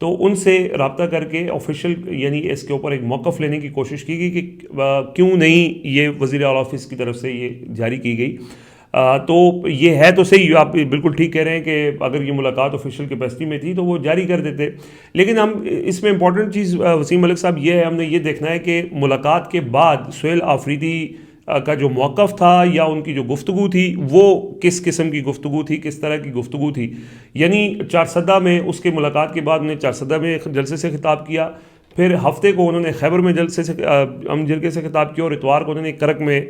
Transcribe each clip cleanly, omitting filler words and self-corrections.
تو ان سے رابطہ کر کے آفیشیل یعنی اس کے اوپر ایک موقف لینے کی کوشش کی گئی کہ کیوں نہیں یہ وزیر اعلیٰ آفس کی طرف سے یہ جاری کی گئی. تو یہ ہے تو صحیح, آپ بالکل ٹھیک کہہ رہے ہیں کہ اگر یہ ملاقات آفیشیل کیپیسٹی میں تھی تو وہ جاری کر دیتے. لیکن ہم اس میں امپورٹنٹ چیز وسیم ملک صاحب یہ ہے, ہم نے یہ دیکھنا ہے کہ ملاقات کے بعد سہیل آفریدی کا جو موقف تھا یا ان کی جو گفتگو تھی وہ کس قسم کی گفتگو تھی, کس طرح کی گفتگو تھی. یعنی چارسدہ میں اس کے ملاقات کے بعد انہوں نے چارسدہ میں جلسے سے خطاب کیا, پھر ہفتے کو انہوں نے خیبر میں جلسے سے ام جرگے سے خطاب کیا, اور اتوار کو انہوں نے کرک میں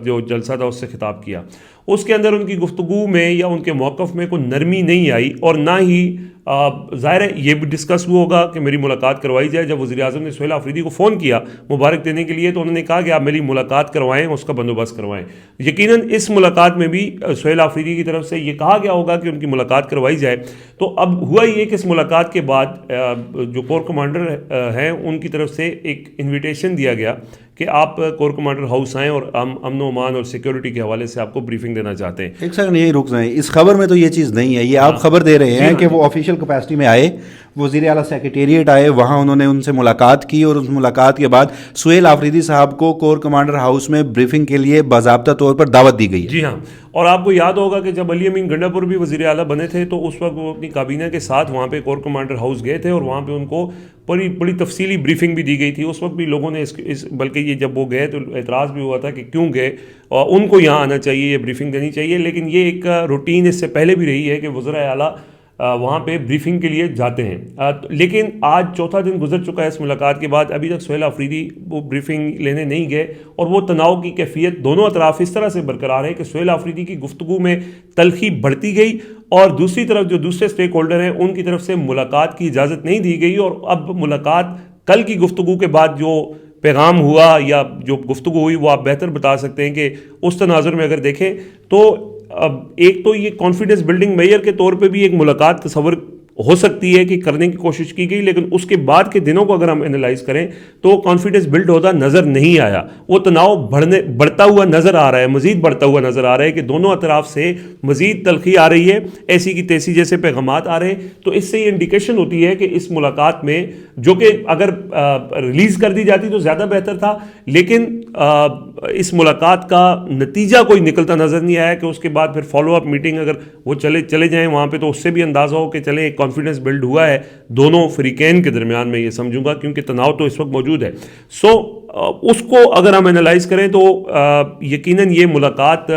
جو جلسہ تھا اس سے خطاب کیا. اس کے اندر ان کی گفتگو میں یا ان کے موقف میں کوئی نرمی نہیں آئی, اور نہ ہی ظاہر ہے یہ بھی ڈسکس ہوا ہوگا کہ میری ملاقات کروائی جائے. جب وزیر اعظم نے سہیل آفریدی کو فون کیا مبارک دینے کے لیے تو انہوں نے کہا کہ آپ میری ملاقات کروائیں, اس کا بندوبست کروائیں. یقیناً اس ملاقات میں بھی سہیل آفریدی کی طرف سے یہ کہا گیا ہوگا کہ ان کی ملاقات کروائی جائے. تو اب ہوا یہ کہ اس ملاقات کے بعد جو کور کمانڈر ہیں ان کی طرف سے ایک انویٹیشن دیا گیا کہ آپ کور کمانڈر ہاؤس آئیں اور امن و امان اور سیکیورٹی کے حوالے سے آپ کو بریفنگ دینا چاہتے ہیں. ایک سیکنڈ یہی رک جائیں, اس خبر میں تو یہ چیز نہیں ہے, یہ آپ خبر دے رہے ہیں کہ وہ آفیشیل کیپیسٹی میں آئے, وزیر اعلیٰ سیکریٹریٹ آئے, وہاں انہوں نے ان سے ملاقات کی, اور اس ملاقات کے بعد سہیل آفریدی صاحب کو کور کمانڈر ہاؤس میں بریفنگ کے لیے باضابطہ طور پر دعوت دی گئی ہے. جی ہاں, اور آپ کو یاد ہوگا کہ جب علی امین گنڈا پور بھی وزیر اعلیٰ بنے تھے تو اس وقت وہ اپنی کابینہ کے ساتھ وہاں پہ کور کمانڈر ہاؤس گئے تھے, اور وہاں پہ ان کو بڑی تفصیلی بریفنگ بھی دی گئی تھی. اس وقت بھی لوگوں نے بلکہ یہ جب وہ گئے تو اعتراض بھی ہوا تھا کہ کیوں گئے, اور ان کو یہاں آنا چاہیے, یہ بریفنگ دینی چاہیے. لیکن یہ ایک روٹین اس سے پہلے بھی رہی ہے کہ وزرائے اعلیٰ وہاں پہ بریفنگ کے لیے جاتے ہیں. لیکن آج چوتھا دن گزر چکا ہے اس ملاقات کے بعد, ابھی تک سہیل آفریدی وہ بریفنگ لینے نہیں گئے, اور وہ تناؤ کی کیفیت دونوں اطراف اس طرح سے برقرار ہے کہ سہیل آفریدی کی گفتگو میں تلخی بڑھتی گئی, اور دوسری طرف جو دوسرے سٹیک ہولڈر ہیں ان کی طرف سے ملاقات کی اجازت نہیں دی گئی. اور اب ملاقات کل کی گفتگو کے بعد جو پیغام ہوا یا جو گفتگو ہوئی وہ آپ بہتر بتا سکتے ہیں کہ اس تناظر میں اگر دیکھیں تو اب ایک تو یہ کانفیڈنس بلڈنگ میئر کے طور پہ بھی ایک ملاقات تصور ہو سکتی ہے کہ کرنے کی کوشش کی گئی, لیکن اس کے بعد کے دنوں کو اگر ہم انالائز کریں تو کانفیڈنس بلڈ ہوتا نظر نہیں آیا. وہ تناؤ بڑھتا ہوا نظر آ رہا ہے, مزید بڑھتا ہوا نظر آ رہا ہے کہ دونوں اطراف سے مزید تلخی آ رہی ہے, ایسی کی تیسی جیسے پیغامات آ رہے ہیں. تو اس سے یہ انڈیکیشن ہوتی ہے کہ اس ملاقات میں, جو کہ اگر ریلیز کر دی جاتی تو زیادہ بہتر تھا, لیکن اس ملاقات کا نتیجہ کوئی نکلتا نظر نہیں آیا کہ اس کے بعد پھر فالو اپ میٹنگ اگر وہ چلے جائیں وہاں پہ تو اس سے بھی اندازہ ہو کہ چلے کانفیڈنس بلڈ ہوا ہے دونوں فریقین کے درمیان میں, یہ سمجھوں گا, کیونکہ تناؤ تو اس وقت موجود ہے. اس کو اگر ہم انالائز کریں تو یقیناً یہ ملاقات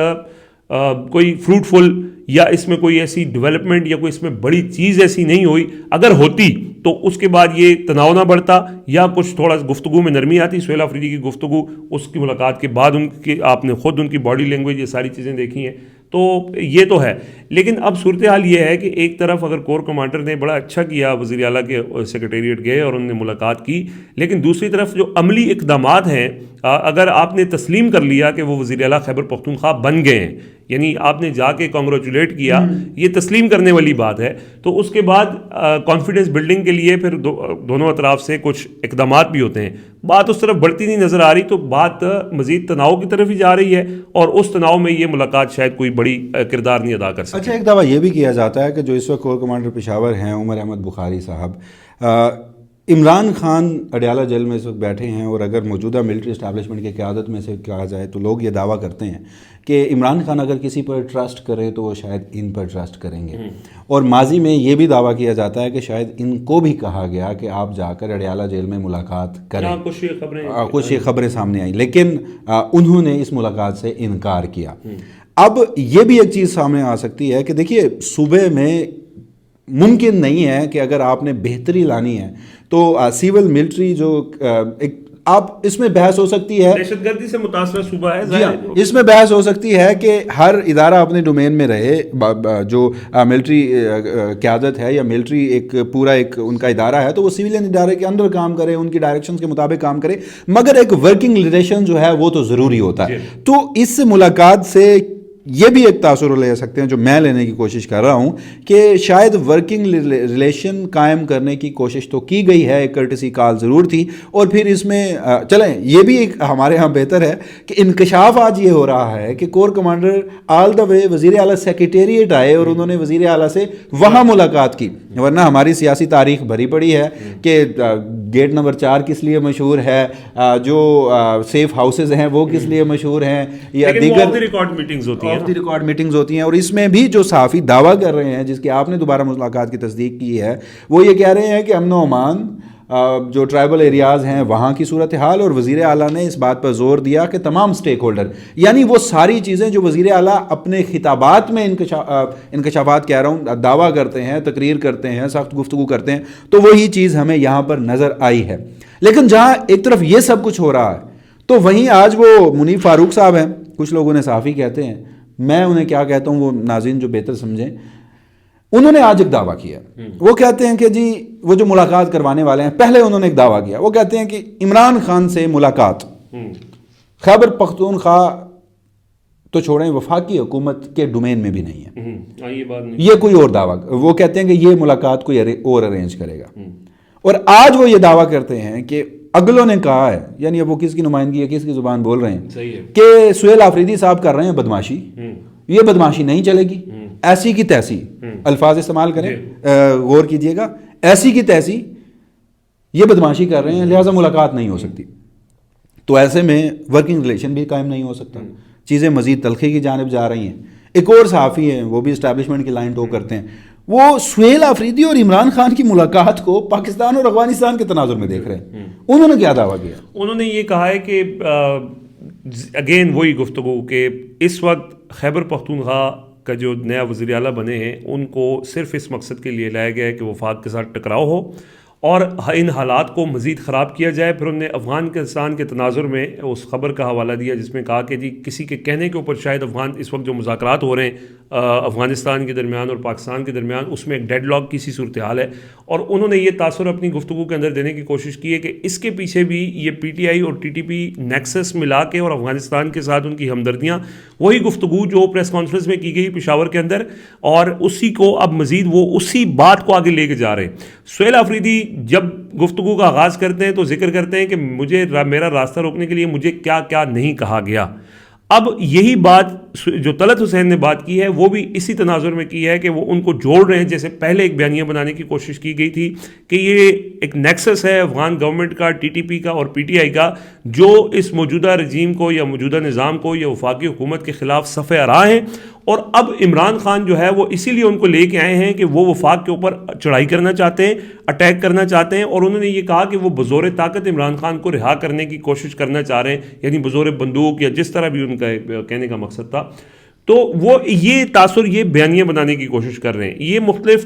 کوئی فروٹفل یا اس میں کوئی ایسی ڈیولپمنٹ یا کوئی اس میں بڑی چیز ایسی نہیں ہوئی. اگر ہوتی تو اس کے بعد یہ تناؤ نہ بڑھتا یا کچھ تھوڑا گفتگو میں نرمی آتی. سہیل آفریدی کی گفتگو اس کی ملاقات کے بعد ان کی آپ نے خود ان کی باڈی لینگویج یہ ساری چیزیں دیکھی ہیں, تو یہ تو ہے. لیکن اب صورتحال یہ ہے کہ ایک طرف اگر کور کمانڈر نے بڑا اچھا کیا, وزیر اعلیٰ کے سیکریٹریٹ گئے اور انہوں نے ملاقات کی, لیکن دوسری طرف جو عملی اقدامات ہیں, اگر آپ نے تسلیم کر لیا کہ وہ وزیر اعلیٰ خیبر پختونخوا بن گئے ہیں, یعنی آپ نے جا کے کانگریچولیٹ کیا, یہ تسلیم کرنے والی بات ہے, تو اس کے بعد کانفیڈنس بلڈنگ کے لیے پھر دونوں اطراف سے کچھ اقدامات بھی ہوتے ہیں. بات اس طرف بڑھتی نہیں نظر آ رہی, تو بات مزید تناؤ کی طرف ہی جا رہی ہے, اور اس تناؤ میں یہ ملاقات شاید کوئی بڑی کردار نہیں ادا کر سکتی. اچھا, ایک دعویٰ یہ بھی کیا جاتا ہے کہ جو اس وقت کور کمانڈر پشاور ہیں عمر احمد بخاری صاحب, عمران خان اڈیالہ جیل میں اس وقت بیٹھے ہیں, اور اگر موجودہ ملٹری اسٹیبلشمنٹ کی قیادت میں سے کہا جائے تو لوگ یہ دعویٰ کرتے ہیں کہ عمران خان اگر کسی پر ٹرسٹ کریں تو وہ شاید ان پر ٹرسٹ کریں گے. اور ماضی میں یہ بھی دعویٰ کیا جاتا ہے کہ شاید ان کو بھی کہا گیا کہ آپ جا کر اڈیالہ جیل میں ملاقات کریں. کچھ یہ خبریں سامنے آئیں, لیکن انہوں نے اس ملاقات سے انکار کیا. اب یہ بھی ایک چیز سامنے آ سکتی ہے کہ دیکھیے, صوبے میں ممکن نہیں ہے کہ اگر آپ نے بہتری لانی ہے تو سیول ملٹری جو ایک آپ اس میں بحث ہو سکتی ہے, دہشت گردی سے متاثرہ صوبہ ہے, اس میں بحث ہو سکتی ہے کہ ہر ادارہ اپنے ڈومین میں رہے, جو ملٹری قیادت ہے یا ملٹری ایک پورا ایک ان کا ادارہ ہے تو وہ سویلین ادارے کے اندر کام کرے, ان کی ڈائریکشنز کے مطابق کام کرے, مگر ایک ورکنگ ریلیشن جو ہے وہ تو ضروری ہوتا ہے. تو اس ملاقات سے یہ بھی ایک تاثر لے سکتے ہیں جو میں لینے کی کوشش کر رہا ہوں کہ شاید ورکنگ ریلیشن قائم کرنے کی کوشش تو کی گئی ہے, ایک کرٹسی کال ضرور تھی, اور پھر اس میں چلیں یہ بھی ایک ہمارے ہاں بہتر ہے کہ انکشاف آج یہ ہو رہا ہے کہ کور کمانڈر آل دا وے وزیر اعلیٰ سیکریٹریٹ آئے اور انہوں نے وزیر اعلیٰ سے وہاں ملاقات کی, ورنہ ہماری سیاسی تاریخ بھری پڑی ہے کہ گیٹ نمبر 4 کس لیے مشہور ہے, جو سیف ہاؤسز ہیں وہ کس لیے مشہور ہیں, یا دیگر آف دی ریکارڈ میٹنگز ہوتی ہیں. اور اس میں بھی جو صحافی دعویٰ کر رہے ہیں جس کی آپ نے دوبارہ ملاقات کی تصدیق کی ہے, وہ یہ کہہ رہے ہیں کہ امن و امان جو ٹرائبل ایریاز ہیں وہاں کی صورتحال, اور وزیر اعلیٰ نے اس بات پر زور دیا کہ تمام سٹیک ہولڈر, یعنی وہ ساری چیزیں جو وزیر اعلیٰ اپنے خطابات میں انکشافات کہہ رہا ہوں دعویٰ کرتے ہیں, تقریر کرتے ہیں, سخت گفتگو کرتے ہیں, تو وہی چیز ہمیں یہاں پر نظر آئی ہے. لیکن جہاں ایک طرف یہ سب کچھ ہو رہا ہے تو وہیں آج وہ منیب فاروق صاحب ہیں, کچھ لوگ انہیں صحافی کہتے ہیں, میں انہیں کیا کہتا ہوں وہ ناظرین جو بہتر سمجھیں, انہوں نے آج ایک دعویٰ کیا. وہ کہتے ہیں کہ جی وہ جو ملاقات کروانے والے ہیں, پہلے انہوں نے ایک دعویٰ کیا, وہ کہتے ہیں کہ عمران خان سے ملاقات خیبر پختونخوا تو چھوڑیں وفاقی حکومت کے ڈومین میں بھی نہیں ہے, یہ کوئی اور دعویٰ, وہ کہتے ہیں کہ یہ ملاقات کوئی اور ارینج کرے گا. اور آج وہ یہ دعویٰ کرتے ہیں کہ اگلوں نے کہا ہے, یعنی اب وہ کس کی نمائندگی ہے, کس کی زبان بول رہے ہیں, کہ سہیل آفریدی صاحب کر رہے ہیں بدماشی, یہ بدماشی نہیں چلے گی, ایسی کی تیسی الفاظ استعمال کریں, غور کیجئے گا, ایسی کی تیسی یہ بدماشی کر رہے ہیں, لہٰذا ملاقات نہیں ہو سکتی. تو ایسے میں ورکنگ ریلیشن بھی قائم نہیں ہو سکتا, چیزیں مزید تلخی کی جانب جا رہی ہیں. ایک اور صحافی ہیں, وہ بھی اسٹیبلشمنٹ کی لائن ٹو کرتے ہیں, وہ سہیل آفریدی اور عمران خان کی ملاقات کو پاکستان اور افغانستان کے تناظر میں دیکھ رہے ہیں. انہوں نے کیا دعویٰ کیا؟ انہوں نے یہ کہا ہے کہ اگین وہی گفتگو کہ اس وقت خیبر پختونخوا کا جو نیا وزیر اعلیٰ بنے ہیں ان کو صرف اس مقصد کے لیے لایا گیا ہے کہ وفاق کے ساتھ ٹکراؤ ہو اور ان حالات کو مزید خراب کیا جائے. پھر انہوں نے افغانستان کے تناظر میں اس خبر کا حوالہ دیا جس میں کہا کہ جی کسی کے کہنے کے اوپر شاید اس وقت جو مذاکرات ہو رہے ہیں افغانستان کے درمیان اور پاکستان کے درمیان, اس میں ایک ڈیڈ لاک کی سی صورتحال ہے. اور انہوں نے یہ تاثر اپنی گفتگو کے اندر دینے کی کوشش کی ہے کہ اس کے پیچھے بھی یہ پی ٹی آئی اور ٹی ٹی پی نیکسس ملا کے اور افغانستان کے ساتھ ان کی ہمدردیاں, وہی گفتگو جو پریس کانفرنس میں کی گئی پشاور کے اندر, اور اسی کو اب مزید وہ اسی بات کو آگے لے کے جا رہے ہیں. سہیل آفریدی جب گفتگو کا آغاز کرتے ہیں تو ذکر کرتے ہیں کہ مجھے میرا راستہ روکنے کے لیے مجھے کیا کیا نہیں کہا گیا. اب یہی بات جو طلعت حسین نے بات کی ہے وہ بھی اسی تناظر میں کی ہے کہ وہ ان کو جوڑ رہے ہیں, جیسے پہلے ایک بیانیہ بنانے کی کوشش کی گئی تھی کہ یہ ایک نیکسس ہے افغان گورنمنٹ کا, ٹی ٹی پی کا اور پی ٹی آئی کا, جو اس موجودہ رجیم کو یا موجودہ نظام کو یا وفاقی حکومت کے خلاف صف آراء ہیں. اور اب عمران خان جو ہے وہ اسی لیے ان کو لے کے آئے ہیں کہ وہ وفاق کے اوپر چڑھائی کرنا چاہتے ہیں, اٹیک کرنا چاہتے ہیں, اور انہوں نے یہ کہا کہ وہ بزور طاقت عمران خان کو رہا کرنے کی کوشش کرنا چاہ رہے ہیں, یعنی بزور بندوق یا جس طرح بھی ان کا کہنے کا مقصد تھا. تو وہ یہ تاثر یہ بیانیہ بنانے کی کوشش کر رہے ہیں. یہ مختلف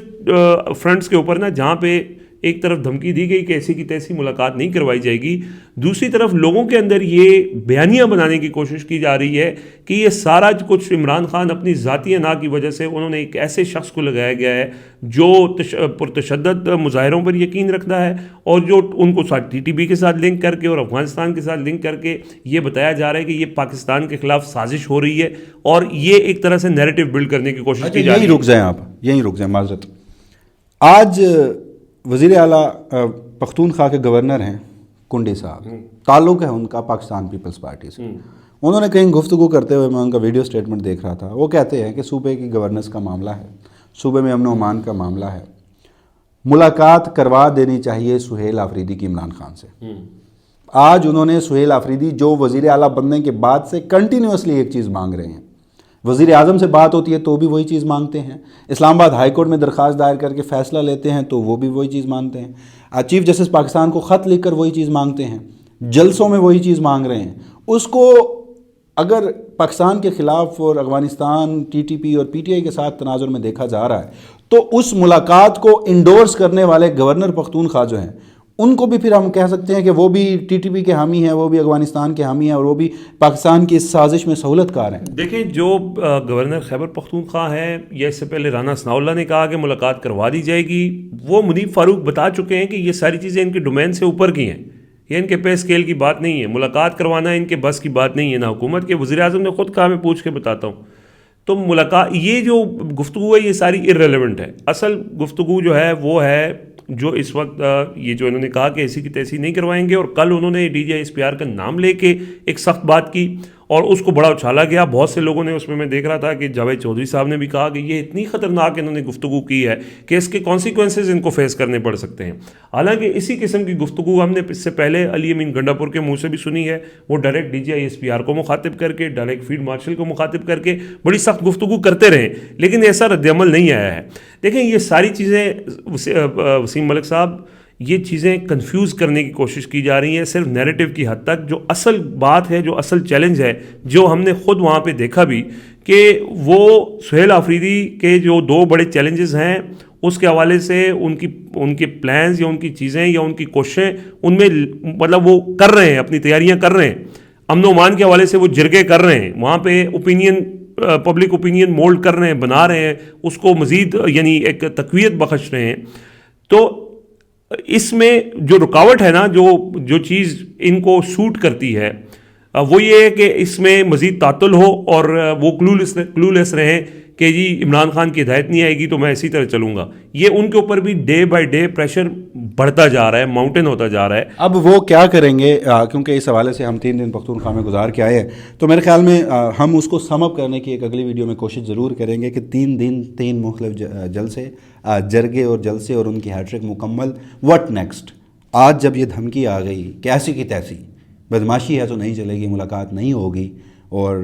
فرنٹس کے اوپر نا, جہاں پہ ایک طرف دھمکی دی گئی کہ ایسی کی تیسی ملاقات نہیں کروائی جائے گی, دوسری طرف لوگوں کے اندر یہ بیانیہ بنانے کی کوشش کی جا رہی ہے کہ یہ سارا کچھ عمران خان اپنی ذاتی انا کی وجہ سے انہوں نے ایک ایسے شخص کو لگایا گیا ہے جو پرتشدد مظاہروں پر یقین رکھتا ہے, اور جو ان کو ٹی ٹی پی کے ساتھ لنک کر کے اور افغانستان کے ساتھ لنک کر کے یہ بتایا جا رہا ہے کہ یہ پاکستان کے خلاف سازش ہو رہی ہے, اور یہ ایک طرح سے نیریٹو بلڈ کرنے کی کوشش کی جا رہی ہے. یہیں رک جائیں معذرت. آج وزیر اعلیٰ پختونخوا کے گورنر ہیں کنڈی صاحب, تعلق ہے ان کا پاکستان پیپلز پارٹی سے. انہوں نے کہیں گفتگو کرتے ہوئے, میں ان کا ویڈیو سٹیٹمنٹ دیکھ رہا تھا, وہ کہتے ہیں کہ صوبے کی گورننس کا معاملہ ہے, صوبے میں امن و امان کا معاملہ ہے, ملاقات کروا دینی چاہیے سہیل آفریدی کی عمران خان سے. آج انہوں نے سہیل آفریدی جو وزیر اعلیٰ بننے کے بعد سے کنٹینیوسلی ایک چیز مانگ رہے ہیں, وزیر اعظم سے بات ہوتی ہے تو بھی وہی چیز مانگتے ہیں, اسلام آباد ہائی کورٹ میں درخواست دائر کر کے فیصلہ لیتے ہیں تو وہ بھی وہی چیز مانگتے ہیں, چیف جسٹس پاکستان کو خط لکھ کر وہی چیز مانگتے ہیں, جلسوں میں وہی چیز مانگ رہے ہیں. اس کو اگر پاکستان کے خلاف اور افغانستان ٹی ٹی پی اور پی ٹی آئی کے ساتھ تناظر میں دیکھا جا رہا ہے, تو اس ملاقات کو انڈورس کرنے والے گورنر پختونخوا جو ہیں ان کو بھی پھر ہم کہہ سکتے ہیں کہ وہ بھی ٹی ٹی پی کے حامی ہیں, وہ بھی افغانستان کے حامی ہیں, اور وہ بھی پاکستان کی اس سازش میں سہولت کار ہیں. دیکھیں جو گورنر خیبر پختونخوا ہے, یا اس سے پہلے رانا ثناء اللہ نے کہا کہ ملاقات کروا دی جائے گی, وہ منیب فاروق بتا چکے ہیں کہ یہ ساری چیزیں ان کے ڈومین سے اوپر کی ہیں, یہ ان کے پے اسکیل کی بات نہیں ہے, ملاقات کروانا ان کے بس کی بات نہیں ہے, نہ حکومت کے. وزیر اعظم نے خود کہا, میں پوچھ کے بتاتا ہوں تو ملاقات یہ جو گفتگو ہے یہ ساری ارریلیونٹ ہے. اصل گفتگو جو ہے وہ ہے جو اس وقت یہ جو انہوں نے کہا کہ ایسی کی تیسی نہیں کروائیں گے, اور کل انہوں نے D J S P R کا نام لے کے ایک سخت بات کی اور اس کو بڑا اچھالا گیا. بہت سے لوگوں نے اس میں دیکھ رہا تھا کہ جاوید چودھری صاحب نے بھی کہا کہ یہ اتنی خطرناک انہوں نے گفتگو کی ہے کہ اس کے کانسیکوینسز ان کو فیس کرنے پڑ سکتے ہیں. حالانکہ اسی قسم کی گفتگو ہم نے اس سے پہلے علی امین گنڈاپور کے منہ سے بھی سنی ہے. وہ direct D J S P R کو مخاطب کر کے, ڈائریکٹ فیلڈ مارشل کو مخاطب کر کے بڑی سخت گفتگو کرتے رہے, لیکن ایسا رد عمل نہیں آیا ہے. دیکھیں یہ ساری چیزیں وسیم ملک صاحب, یہ چیزیں کنفیوز کرنے کی کوشش کی جا رہی ہیں صرف نیریٹو کی حد تک. جو اصل بات ہے, جو اصل چیلنج ہے, جو ہم نے خود وہاں پہ دیکھا بھی کہ وہ سہیل آفریدی کے جو دو بڑے چیلنجز ہیں اس کے حوالے سے ان کے پلانز یا ان کی چیزیں یا ان کی کوششیں ان میں مطلب وہ کر رہے ہیں, اپنی تیاریاں کر رہے ہیں. امن و امان کے حوالے سے وہ جرگے کر رہے ہیں, وہاں پہ پبلک اوپینین مولڈ کر رہے ہیں, بنا رہے ہیں, اس کو مزید یعنی ایک تقویت بخش رہے ہیں. تو اس میں جو رکاوٹ ہے نا, جو چیز ان کو سوٹ کرتی ہے وہ یہ ہے کہ اس میں مزید تعطل ہو اور وہ کلولیس رہیں کہ جی عمران خان کی ہدایت نہیں آئے گی تو میں اسی طرح چلوں گا. یہ ان کے اوپر بھی ڈے بائی ڈے پریشر بڑھتا جا رہا ہے, ماؤنٹین ہوتا جا رہا ہے. اب وہ کیا کریں گے, کیونکہ اس حوالے سے ہم 3 دن پختونخوا میں گزار کے آئے ہیں, تو میرے خیال میں ہم اس کو سم اپ کرنے کی ایک اگلی ویڈیو میں کوشش ضرور کریں گے کہ 3 دن 3 مختلف جلسے, جرگے اور جلسے اور ان کی ہیٹرک مکمل. What next? آج جب یہ دھمکی آ گئی کیسی کی تیسی, بدماشی ہے تو نہیں چلے گی, ملاقات نہیں ہوگی, اور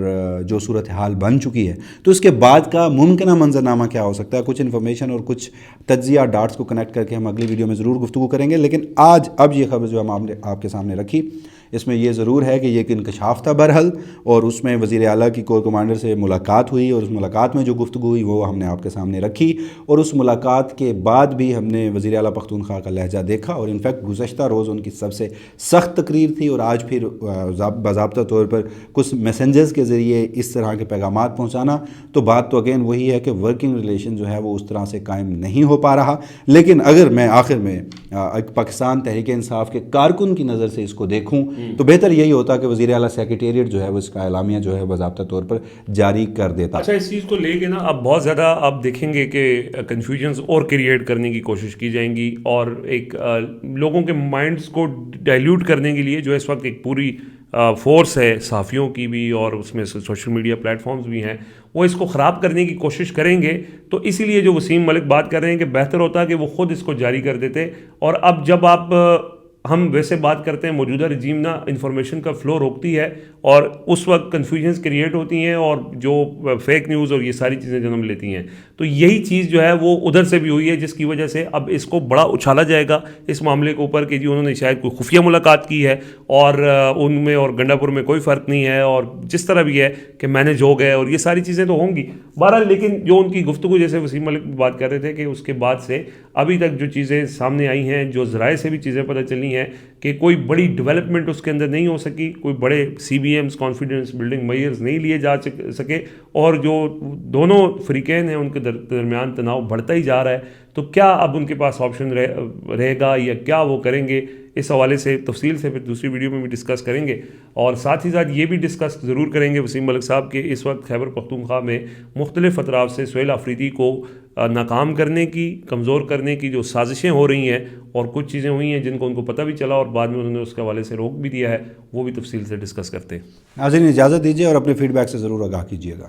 جو صورتحال بن چکی ہے, تو اس کے بعد کا ممکنہ منظرنامہ کیا ہو سکتا ہے؟ کچھ انفارمیشن اور کچھ تجزیہ ڈاٹس کو کنیکٹ کر کے ہم اگلی ویڈیو میں ضرور گفتگو کریں گے. لیکن اب یہ خبر جو ہم آپ کے سامنے رکھی, اس میں یہ ضرور ہے کہ یہ ایک انکشاف تھا برحل, اور اس میں وزیر اعلیٰ کی کور کمانڈر سے ملاقات ہوئی, اور اس ملاقات میں جو گفتگو ہوئی وہ ہم نے آپ کے سامنے رکھی. اور اس ملاقات کے بعد بھی ہم نے وزیر اعلیٰ پختونخوا کا لہجہ دیکھا, اور انفیکٹ گزشتہ روز ان کی سب سے سخت تقریر تھی, اور آج پھر باضابطہ طور پر کچھ میسنجرز کے ذریعے اس طرح کے پیغامات پہنچانا. تو بات تو اگین وہی ہے کہ ورکنگ ریلیشن جو ہے وہ اس طرح سے قائم نہیں ہو پا رہا. لیکن اگر میں آخر میں پاکستان تحریک انصاف کے کارکن کی نظر سے اس کو دیکھوں تو بہتر یہی ہوتا کہ وزیر اعلیٰ سیکریٹریٹ جو ہے وہ اس کا اعلامیہ جو ہے باضابطہ طور پر جاری کر دیتا. اچھا, اس چیز کو لے کے نا اب بہت زیادہ آپ دیکھیں گے کہ کنفیوژنز اور کریٹ کرنے کی کوشش کی جائیں گی, اور ایک لوگوں کے مائنڈز کو ڈائلیوٹ کرنے کے لیے جو اس وقت ایک پوری فورس ہے صحافیوں کی بھی, اور اس میں سوشل میڈیا پلیٹ فارمز بھی ہیں, وہ اس کو خراب کرنے کی کوشش کریں گے. تو اسی لیے جو وسیم ملک بات کر رہے ہیں کہ بہتر ہوتا کہ وہ خود اس کو جاری کر دیتے. اور اب جب ہم ویسے بات کرتے ہیں, موجودہ رجیم نا انفارمیشن کا فلو روکتی ہے, اور اس وقت کنفیوژنز کریٹ ہوتی ہیں, اور جو فیک نیوز اور یہ ساری چیزیں جنم لیتی ہیں. تو یہی چیز جو ہے وہ ادھر سے بھی ہوئی ہے, جس کی وجہ سے اب اس کو بڑا اچھالا جائے گا اس معاملے کے اوپر کہ جی انہوں نے شاید کوئی خفیہ ملاقات کی ہے, اور ان میں اور گنڈاپور میں کوئی فرق نہیں ہے, اور جس طرح بھی ہے کہ مینیج ہو گئے, اور یہ ساری چیزیں تو ہوں گی بہرحال. لیکن جو ان کی گفتگو, جیسے وسیم ملک بات کر رہے تھے کہ اس کے بعد سے ابھی تک جو چیزیں سامنے آئی ہیں, جو ذرائع سے بھی چیزیں پتہ چلی ہیں کہ کوئی بڑی ڈیولپمنٹ اس کے اندر نہیں ہو سکی, کوئی بڑے C B Ms confidence building measures نہیں لیے جا سکے, اور جو دونوں فریقین ہیں ان کے درمیان تناؤ بڑھتا ہی جا رہا ہے. تو کیا اب ان کے پاس آپشن رہے گا یا کیا وہ کریں گے, اس حوالے سے تفصیل سے پھر دوسری ویڈیو میں بھی ڈسکس کریں گے. اور ساتھ ہی ساتھ یہ بھی ڈسکس ضرور کریں گے وسیم ملک صاحب کہ اس وقت خیبر پختونخوا میں مختلف اطراف سے سہیل آفریدی کو ناکام کرنے کی, کمزور کرنے کی جو سازشیں ہو رہی ہیں, اور کچھ چیزیں ہوئی ہیں جن کو ان کو پتہ بھی چلا اور بعد میں انہوں نے اس کے حوالے سے روک بھی دیا ہے, وہ بھی تفصیل سے ڈسکس کرتے ہیں. ناظرین اجازت دیجیے اور اپنے فیڈ بیک سے ضرور آگاہ کیجیے گا.